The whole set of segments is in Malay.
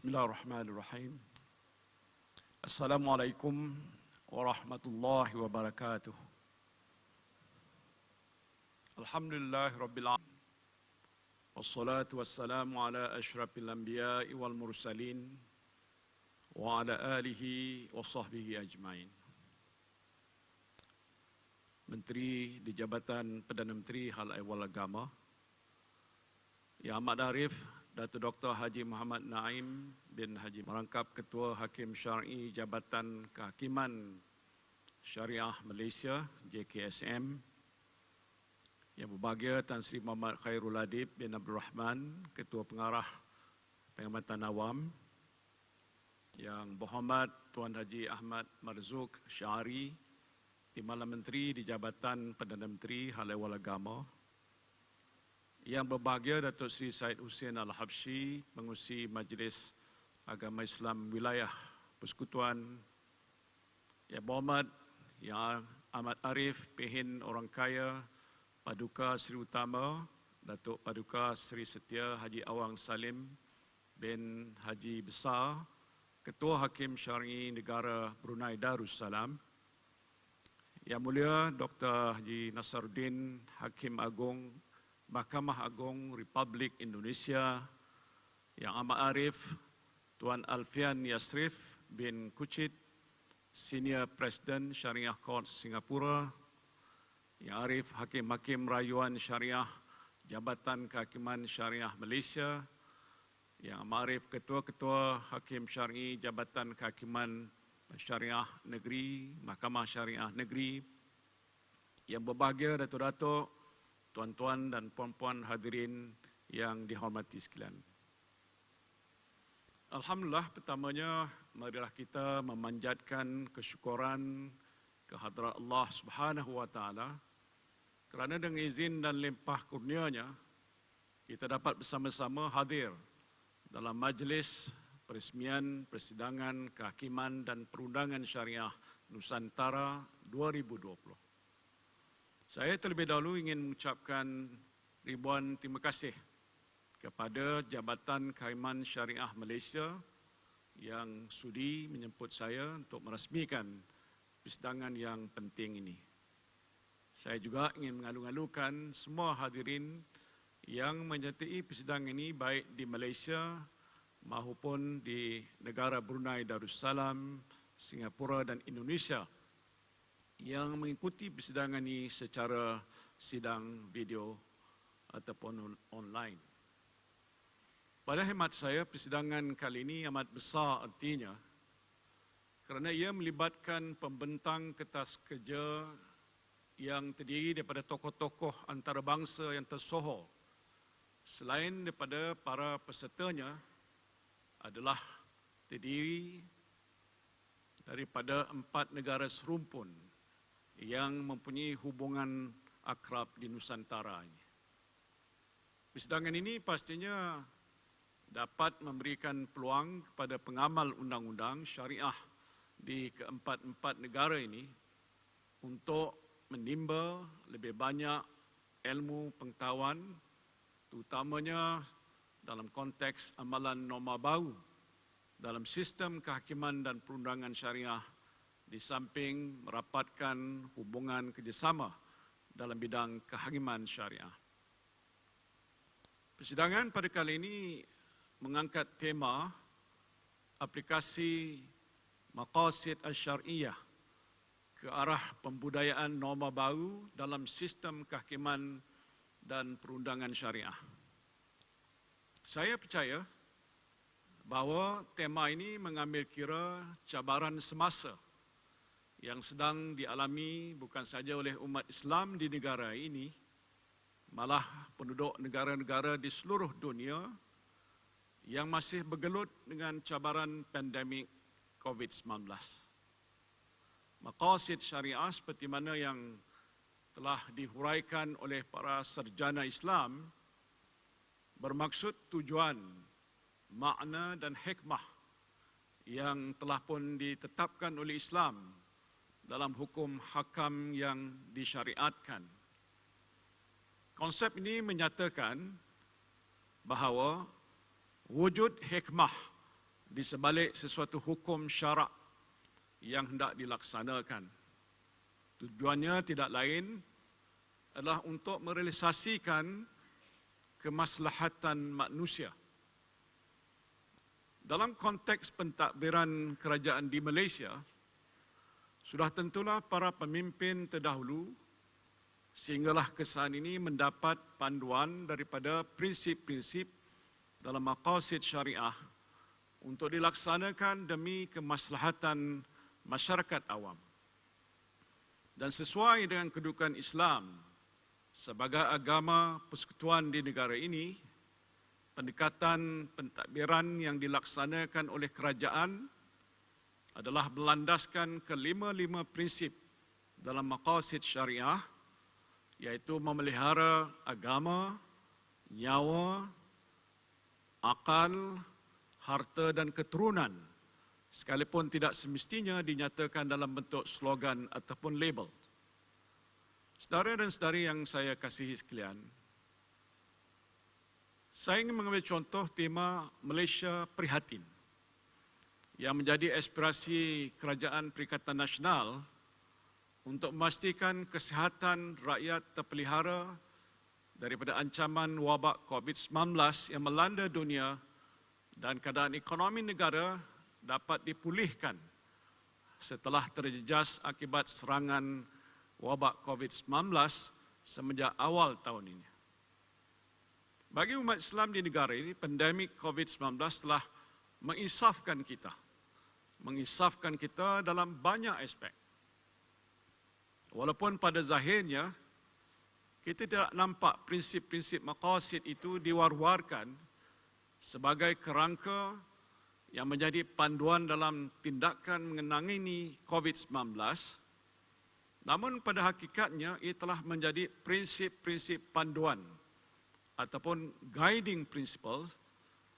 Bismillahirrahmanirrahim. Assalamualaikum warahmatullahi wabarakatuh. Alhamdulillahirabbil alamin. Wassalatu wassalamu ala asyrafil anbiya'i wal mursalin wa ala alihi wa sahbihi ajmain. Menteri di Jabatan Perdana Menteri Hal Ehwal Agama Yang Amat Arif Datuk Dr. Haji Muhammad Naim bin Haji merangkap Ketua Hakim Syar'i Jabatan Kehakiman Syariah Malaysia JKSM, Yang Berbahagia Tan Sri Muhammad Khairul Adib bin Abdul Rahman, Ketua Pengarah Pengamatan Awam, Yang Berhormat Tuan Haji Ahmad Marzuk Syari, Timbalan Menteri di Jabatan Perdana Menteri Hal Ehwal Agama, Yang Berbahagia Datuk Seri Syed Hussein Al-Habsyi, Pengerusi Majlis Agama Islam Wilayah Persekutuan, Yang Berhormat Yang Amat Arif Pehin Orang Kaya Paduka Seri Utama Datuk Paduka Seri Setia Haji Awang Salim bin Haji Besar, Ketua Hakim Syar'i Negara Brunei Darussalam, Yang Mulia Dr. Haji Nasaruddin Hakim Agung Mahkamah Agung Republik Indonesia, Yang Amat Arif Tuan Alfian Yasrif bin Kuchit, Senior Presiden Syariah Court Singapura, Yang Arif Hakim-Hakim Rayuan Syariah Jabatan Kehakiman Syariah Malaysia, Yang Amat Arif Ketua-Ketua Hakim Syar'i Jabatan Kehakiman Syariah Negeri, Mahkamah Syariah Negeri, Yang Berbahagia Datuk-Datuk, tuan-tuan dan puan-puan hadirin yang dihormati sekalian. Alhamdulillah, pertamanya marilah kita memanjatkan kesyukuran kehadrat Allah Subhanahu wa taala kerana dengan izin dan limpah kurnia-Nya kita dapat bersama-sama hadir dalam majlis peresmian Persidangan Kehakiman dan Perundangan Syariah Nusantara 2020. Saya terlebih dahulu ingin mengucapkan ribuan terima kasih kepada Jabatan Kehakiman Syariah Malaysia yang sudi menjemput saya untuk merasmikan persidangan yang penting ini. Saya juga ingin mengalu-alukan semua hadirin yang menyertai persidangan ini baik di Malaysia maupun di negara Brunei Darussalam, Singapura dan Indonesia yang mengikuti persidangan ini secara sidang video ataupun online. Pada hemat saya, persidangan kali ini amat besar artinya kerana ia melibatkan pembentang kertas kerja yang terdiri daripada tokoh-tokoh antarabangsa yang tersohor. Selain daripada para pesertanya adalah terdiri daripada 4 negara serumpun yang mempunyai hubungan akrab di Nusantara ini. Persidangan ini pastinya dapat memberikan peluang kepada pengamal undang-undang syariah di keempat-empat negara ini untuk menimba lebih banyak ilmu pengetahuan, terutamanya dalam konteks amalan norma baru dalam sistem kehakiman dan perundangan syariah, di samping merapatkan hubungan kerjasama dalam bidang kehakiman syariah. Persidangan pada kali ini mengangkat tema aplikasi maqasid asy-syar'iyyah ke arah pembudayaan norma baru dalam sistem kehakiman dan perundangan syariah. Saya percaya bahawa tema ini mengambil kira cabaran semasa yang sedang dialami bukan sahaja oleh umat Islam di negara ini, malah penduduk negara-negara di seluruh dunia yang masih bergelut dengan cabaran pandemik COVID-19. Maqasid syariah seperti mana yang telah dihuraikan oleh para sarjana Islam bermaksud tujuan, makna dan hikmah yang telah pun ditetapkan oleh Islam dalam hukum hakam yang disyariatkan. Konsep ini menyatakan bahawa wujud hikmah di sebalik sesuatu hukum syarak yang hendak dilaksanakan. Tujuannya tidak lain adalah untuk merealisasikan kemaslahatan manusia. Dalam konteks pentadbiran kerajaan di Malaysia, sudah tentulah para pemimpin terdahulu sehinggalah kesan ini mendapat panduan daripada prinsip-prinsip dalam maqasid syariah untuk dilaksanakan demi kemaslahatan masyarakat awam. Dan sesuai dengan kedudukan Islam sebagai agama persekutuan di negara ini, pendekatan pentadbiran yang dilaksanakan oleh kerajaan adalah berlandaskan kelima-lima prinsip dalam maqasid syariah, iaitu memelihara agama, nyawa, akal, harta dan keturunan, sekalipun tidak semestinya dinyatakan dalam bentuk slogan ataupun label. Saudara dan saudari yang saya kasihi sekalian, saya ingin mengambil contoh tema Malaysia Prihatin yang menjadi aspirasi Kerajaan Perikatan Nasional untuk memastikan kesihatan rakyat terpelihara daripada ancaman wabak COVID-19 yang melanda dunia dan keadaan ekonomi negara dapat dipulihkan setelah terjejas akibat serangan wabak COVID-19 semenjak awal tahun ini. Bagi umat Islam di negara ini, pandemik COVID-19 telah mengisafkan kita dalam banyak aspek. Walaupun pada zahirnya kita tidak nampak prinsip-prinsip maqasid itu diwar-warkan sebagai kerangka yang menjadi panduan dalam tindakan mengenangani COVID-19, namun pada hakikatnya ia telah menjadi prinsip-prinsip panduan ataupun guiding principles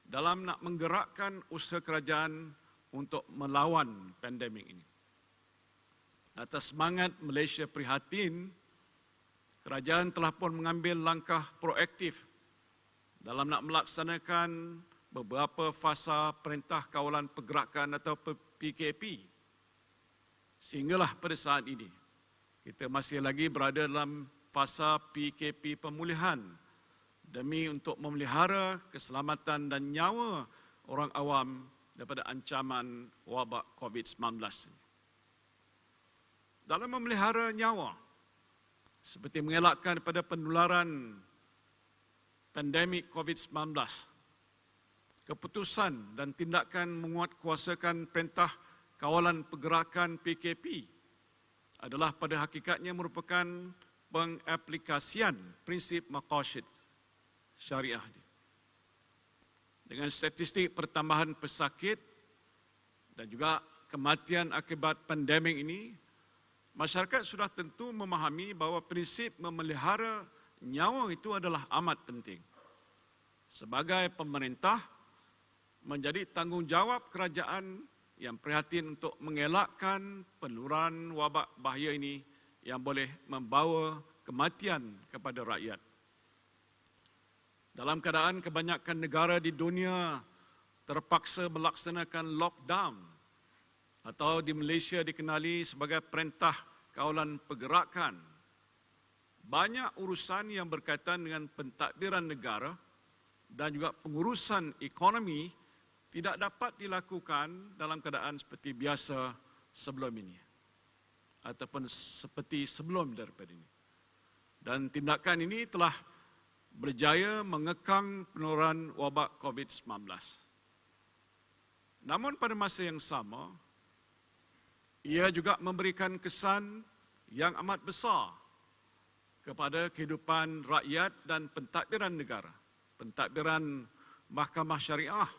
dalam nak menggerakkan usaha kerajaan untuk melawan pandemik ini. Atas semangat Malaysia Prihatin, kerajaan telah pun mengambil langkah proaktif dalam nak melaksanakan beberapa fasa Perintah Kawalan Pergerakan atau PKP. Sehinggalah pada saat ini, kita masih lagi berada dalam fasa PKP pemulihan demi untuk memelihara keselamatan dan nyawa orang awam daripada ancaman wabak COVID-19 ini. Dalam memelihara nyawa, seperti mengelakkan daripada penularan pandemik COVID-19, keputusan dan tindakan menguatkuasakan Perintah Kawalan Pergerakan PKP adalah pada hakikatnya merupakan pengaplikasian prinsip maqasid syariah. Dengan statistik pertambahan pesakit dan juga kematian akibat pandemik ini, masyarakat sudah tentu memahami bahawa prinsip memelihara nyawa itu adalah amat penting. Sebagai pemerintah, menjadi tanggungjawab kerajaan yang prihatin untuk mengelakkan penularan wabak bahaya ini yang boleh membawa kematian kepada rakyat. Dalam keadaan kebanyakan negara di dunia terpaksa melaksanakan lockdown atau di Malaysia dikenali sebagai Perintah Kawalan Pergerakan, banyak urusan yang berkaitan dengan pentadbiran negara dan juga pengurusan ekonomi tidak dapat dilakukan dalam keadaan seperti biasa sebelum ini ataupun seperti sebelum daripada ini. Dan tindakan ini telah berjaya mengekang penularan wabak COVID-19. Namun pada masa yang sama, ia juga memberikan kesan yang amat besar kepada kehidupan rakyat dan pentadbiran negara. Pentadbiran Mahkamah Syariah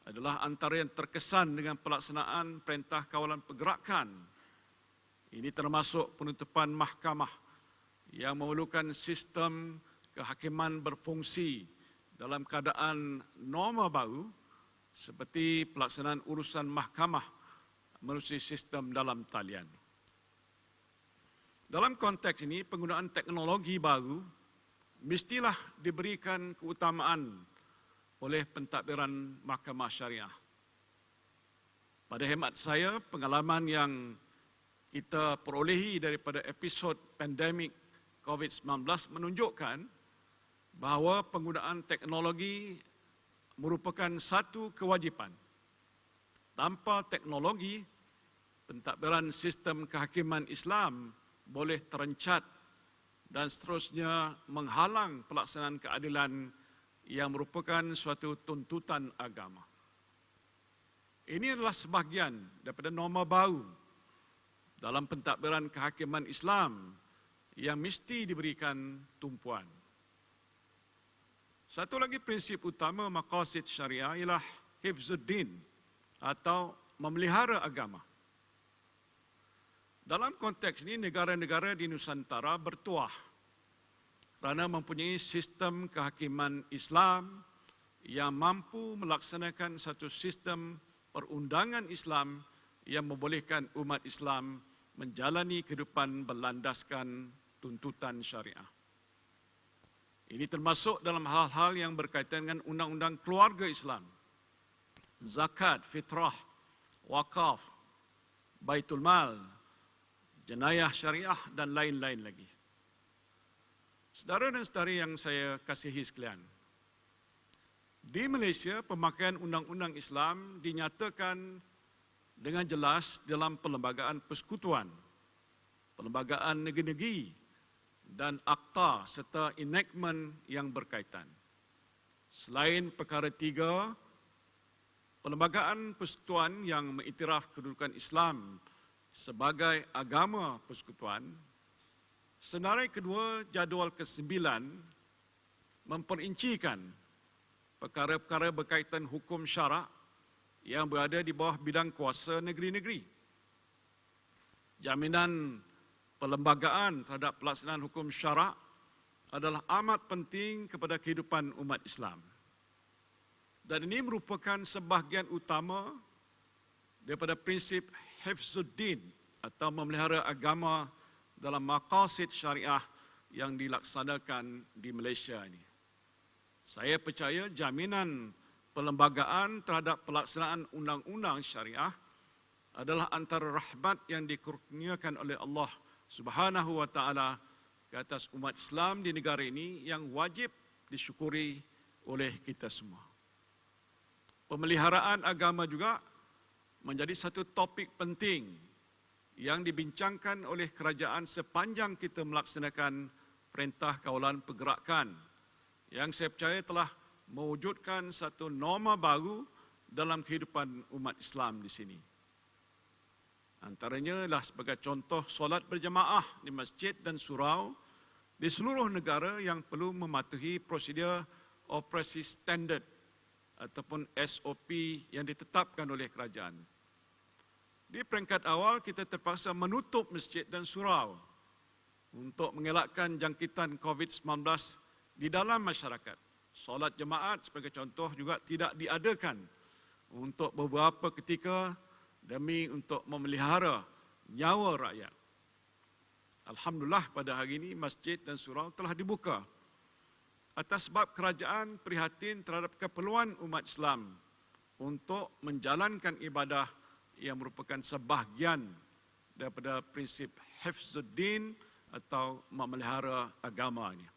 adalah antara yang terkesan dengan pelaksanaan Perintah Kawalan Pergerakan. Ini termasuk penutupan mahkamah yang memerlukan sistem kehakiman berfungsi dalam keadaan norma baru seperti pelaksanaan urusan mahkamah melalui sistem dalam talian. Dalam konteks ini, penggunaan teknologi baru mestilah diberikan keutamaan oleh pentadbiran Mahkamah Syariah. Pada hemat saya, pengalaman yang kita perolehi daripada episod pandemik COVID-19 menunjukkan bahawa penggunaan teknologi merupakan satu kewajipan. Tanpa teknologi, pentadbiran sistem kehakiman Islam boleh terencat dan seterusnya menghalang pelaksanaan keadilan yang merupakan suatu tuntutan agama. Ini adalah sebahagian daripada norma baru dalam pentadbiran kehakiman Islam yang mesti diberikan tumpuan. Satu lagi prinsip utama maqasid syariah ialah hifzuddin atau memelihara agama. Dalam konteks ini, negara-negara di Nusantara bertuah kerana mempunyai sistem kehakiman Islam yang mampu melaksanakan satu sistem perundangan Islam yang membolehkan umat Islam menjalani kehidupan berlandaskan tuntutan syariah. Ini termasuk dalam hal-hal yang berkaitan dengan undang-undang keluarga Islam, zakat, fitrah, wakaf, baitul mal, jenayah syariah dan lain-lain lagi. Saudara dan saudari yang saya kasihi sekalian, di Malaysia pemakaian undang-undang Islam dinyatakan dengan jelas dalam perlembagaan persekutuan, perlembagaan negeri-negeri dan akta serta enactment yang berkaitan. Selain perkara 3, perlembagaan persekutuan yang mengiktiraf kedudukan Islam sebagai agama persekutuan, senarai kedua jadual ke-9 memperincikan perkara-perkara berkaitan hukum syarak yang berada di bawah bidang kuasa negeri-negeri. Jaminan perlembagaan terhadap pelaksanaan hukum syarak adalah amat penting kepada kehidupan umat Islam. Dan ini merupakan sebahagian utama daripada prinsip hifzuddin atau memelihara agama dalam maqasid syariah yang dilaksanakan di Malaysia ini. Saya percaya jaminan perlembagaan terhadap pelaksanaan undang-undang syariah adalah antara rahmat yang dikurniakan oleh Allah Subhanahu wa taala ke atas umat Islam di negara ini yang wajib disyukuri oleh kita semua. Pemeliharaan agama juga menjadi satu topik penting yang dibincangkan oleh kerajaan sepanjang kita melaksanakan Perintah Kawalan Pergerakan yang saya percaya telah mewujudkan satu norma baru dalam kehidupan umat Islam di sini. Antaranya adalah sebagai contoh solat berjemaah di masjid dan surau di seluruh negara yang perlu mematuhi prosedur operasi standard ataupun SOP yang ditetapkan oleh kerajaan. Di peringkat awal kita terpaksa menutup masjid dan surau untuk mengelakkan jangkitan COVID-19 di dalam masyarakat. Solat jemaat sebagai contoh juga tidak diadakan untuk beberapa ketika demi untuk memelihara nyawa rakyat. Alhamdulillah pada hari ini masjid dan surau telah dibuka atas sebab kerajaan prihatin terhadap keperluan umat Islam untuk menjalankan ibadah yang merupakan sebahagian daripada prinsip hifzuddin atau memelihara agama ini.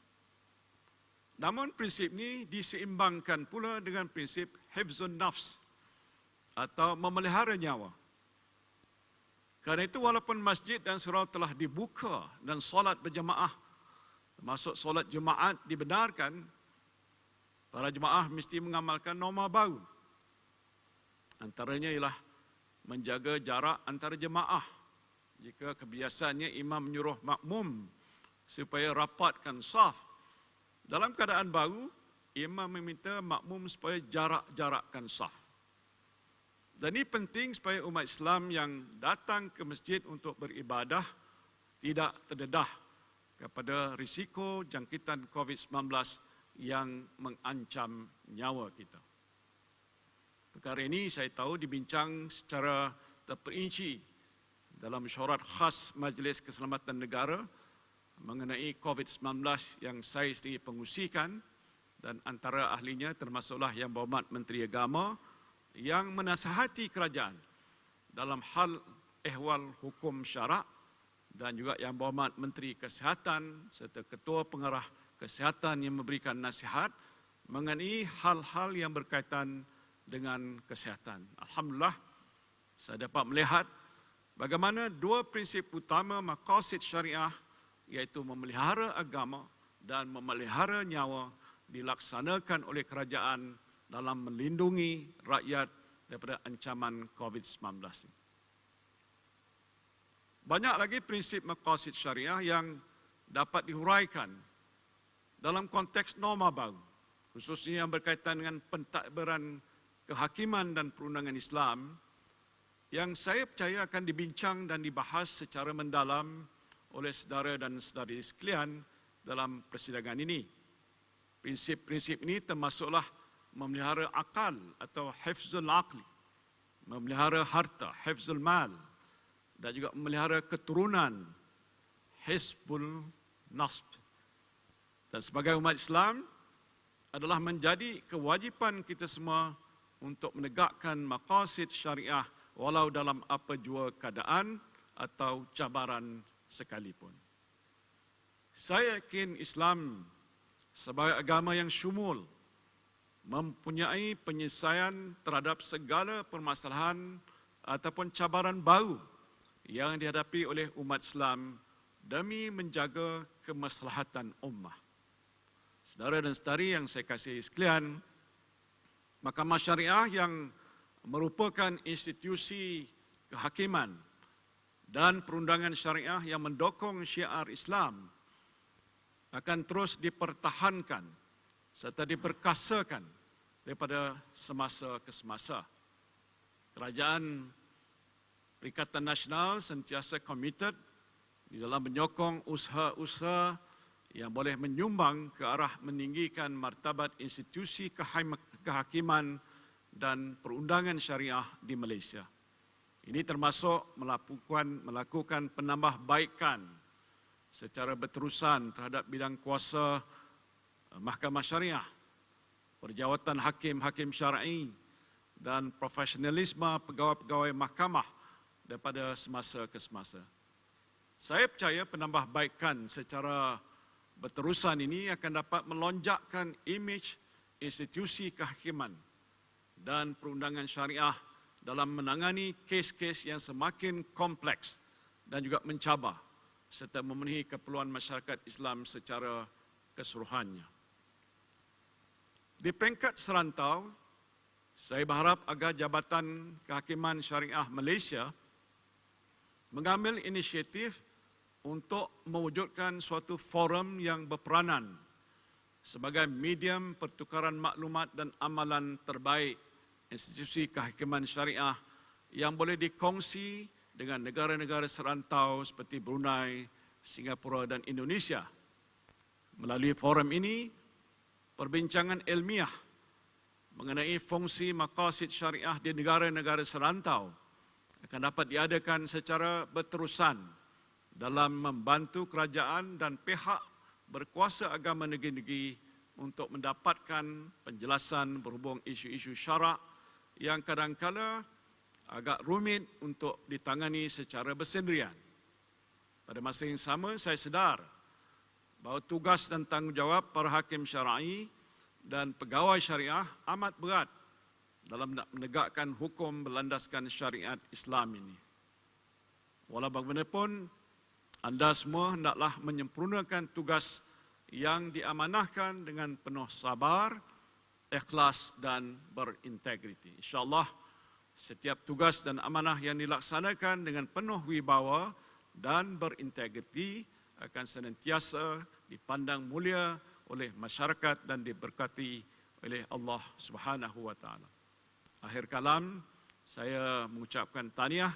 Namun prinsip ini diseimbangkan pula dengan prinsip hifzun nafs atau memelihara nyawa. Kerana itu walaupun masjid dan surau telah dibuka dan solat berjemaah, termasuk solat Jumaat dibenarkan, para jemaah mesti mengamalkan norma baru. Antaranya ialah menjaga jarak antara jemaah. Jika kebiasaannya imam menyuruh makmum supaya rapatkan saf, dalam keadaan baru, imam meminta makmum supaya jarak-jarakkan saf. Dan ini penting supaya umat Islam yang datang ke masjid untuk beribadah tidak terdedah kepada risiko jangkitan COVID-19 yang mengancam nyawa kita. Perkara ini saya tahu dibincang secara terperinci dalam mesyuarat khas Majlis Keselamatan Negara mengenai COVID-19 yang saya sendiri pengusikan, dan antara ahlinya termasuklah Yang Berhormat Menteri Agama yang menasihati kerajaan dalam hal ehwal hukum syarak dan juga Yang Berhormat Menteri Kesihatan serta Ketua Pengarah Kesihatan yang memberikan nasihat mengenai hal-hal yang berkaitan dengan kesihatan. Alhamdulillah, saya dapat melihat bagaimana dua prinsip utama maqasid syariah iaitu memelihara agama dan memelihara nyawa dilaksanakan oleh kerajaan dalam melindungi rakyat daripada ancaman COVID-19. Banyak lagi prinsip maqasid syariah yang dapat dihuraikan dalam konteks norma baru, khususnya yang berkaitan dengan pentadbiran kehakiman dan perundangan Islam, yang saya percaya akan dibincang dan dibahas secara mendalam oleh saudara dan saudari sekalian dalam persidangan ini. Prinsip-prinsip ini termasuklah memelihara akal atau hifzul aqli, memelihara harta, hifzul mal, dan juga memelihara keturunan, hizbul nasb. Dan sebagai umat Islam adalah menjadi kewajipan kita semua untuk menegakkan maqasid syariah walau dalam apa jua keadaan atau cabaran sekalipun. Saya yakin Islam sebagai agama yang syumul mempunyai penyelesaian terhadap segala permasalahan ataupun cabaran baru yang dihadapi oleh umat Islam demi menjaga kemaslahatan ummah. Saudara dan saudari yang saya kasihi sekalian, Mahkamah Syariah yang merupakan institusi kehakiman dan perundangan syariah yang mendukung syiar Islam akan terus dipertahankan serta diperkasakan daripada semasa ke semasa. Kerajaan Perikatan Nasional sentiasa komited di dalam menyokong usaha-usaha yang boleh menyumbang ke arah meninggikan martabat institusi kehakiman dan perundangan syariah di Malaysia. Ini termasuk melakukan penambahbaikan secara berterusan terhadap bidang kuasa Mahkamah Syariah, perjawatan hakim-hakim syar'i dan profesionalisme pegawai-pegawai mahkamah daripada semasa ke semasa. Saya percaya penambahbaikan secara berterusan ini akan dapat melonjakkan imej institusi kehakiman dan perundangan syariah dalam menangani kes-kes yang semakin kompleks dan juga mencabar serta memenuhi keperluan masyarakat Islam secara keseluruhannya. Di peringkat serantau, saya berharap agar Jabatan Kehakiman Syariah Malaysia mengambil inisiatif untuk mewujudkan suatu forum yang berperanan sebagai medium pertukaran maklumat dan amalan terbaik institusi kehakiman syariah yang boleh dikongsi dengan negara-negara serantau seperti Brunei, Singapura dan Indonesia. Melalui forum ini, perbincangan ilmiah mengenai fungsi maqasid syariah di negara-negara serantau akan dapat diadakan secara berterusan dalam membantu kerajaan dan pihak berkuasa agama negeri-negeri untuk mendapatkan penjelasan berhubung isu-isu syarak yang kadang-kala agak rumit untuk ditangani secara bersendirian. Pada masa yang sama, saya sedar bahawa tugas dan tanggungjawab para hakim syar'i dan pegawai syariah amat berat dalam menegakkan hukum berlandaskan syariat Islam ini. Walau bagaimanapun, anda semua hendaklah menyempurnakan tugas yang diamanahkan dengan penuh sabar, ikhlas dan berintegriti. InsyaAllah, setiap tugas dan amanah yang dilaksanakan dengan penuh wibawa dan berintegriti akan senantiasa dipandang mulia oleh masyarakat dan diberkati oleh Allah Subhanahu wa taala. Akhir kalam, saya mengucapkan tahniah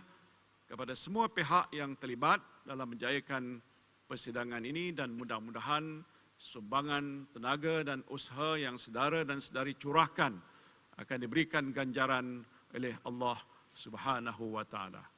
kepada semua pihak yang terlibat dalam menjayakan persidangan ini dan mudah-mudahan sumbangan tenaga dan usaha yang saudara dan saudari curahkan akan diberikan ganjaran oleh Allah Subhanahu wa taala.